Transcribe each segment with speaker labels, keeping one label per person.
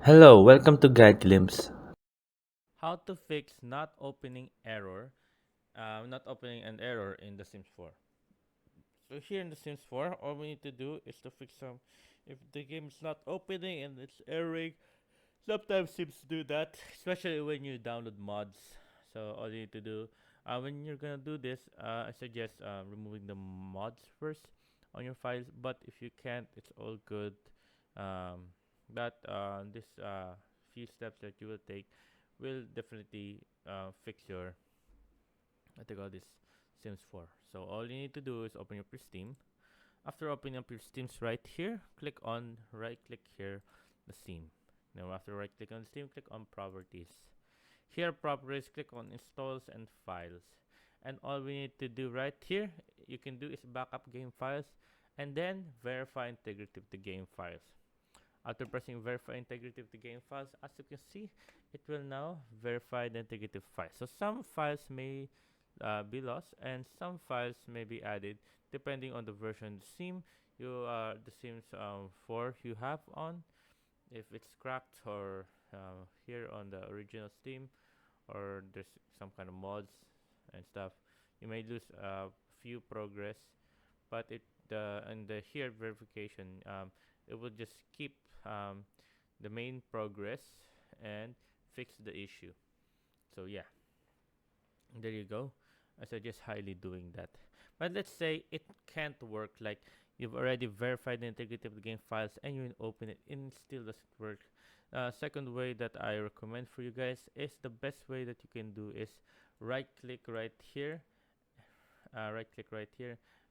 Speaker 1: Hello, welcome to Guide Glimpse.
Speaker 2: How to fix not opening an error in The Sims 4. So here in The Sims 4, all we need to do is to fix some. If the game is not opening and it's erroring, sometimes Sims do that, especially when you download mods. So all you need to do, when you're gonna do this, I suggest removing the mods first on your files. But if you can't, it's all good. Um, but this few steps that you will take will definitely fix your what they call this Sims 4. So all you need to do is open up your Steam. After opening up your Steams right here, right click here the Steam. Now after right click on Steam, click on properties. Here properties, click on installs and files. And all we need to do right here, you can do is backup game files and then verify integrity of the game files. After pressing verify integrity of the game files, as you can see, it will now verify the integrity of files. So some files may be lost and some files may be added depending on the version of the sim the sims 4 you have on, if it's cracked or here on the original steam, or there's some kind of mods and stuff, you may lose a few progress. But it and the here verification, it will just keep the main progress and fix the issue. So yeah, there you go. I suggest highly doing that. But let's say it can't work, like you've already verified the integrity of the game files and you open it and it still doesn't work. Second way that I recommend for you guys is the best way that you can do is right click right here,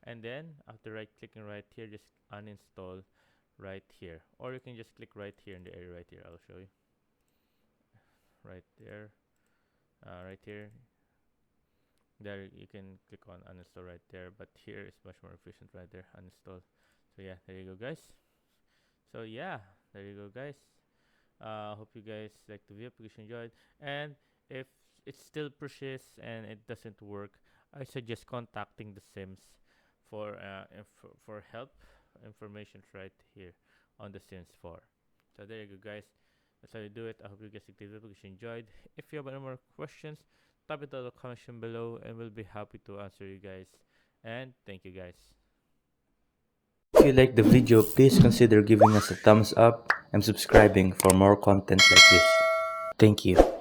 Speaker 2: and then after right clicking right here, just uninstall right here, or you can just click right here in the area right here. I'll show you right there, right here. There you can click on uninstall right there, but here is much more efficient right there, uninstall. So yeah, there you go guys. So yeah, there you go guys. Hope you guys like the video, because you enjoyed. And if it still persists and it doesn't work, I suggest contacting the Sims for help. Information right here on the Sims 4. So there you go guys. That's how you do it. I hope you guys like the video, because you enjoyed. If you have any more questions, type it in the comment section below and we'll be happy to answer you guys. And thank you guys.
Speaker 1: If you like the video, please consider giving us a thumbs up and subscribing for more content like this. Thank you.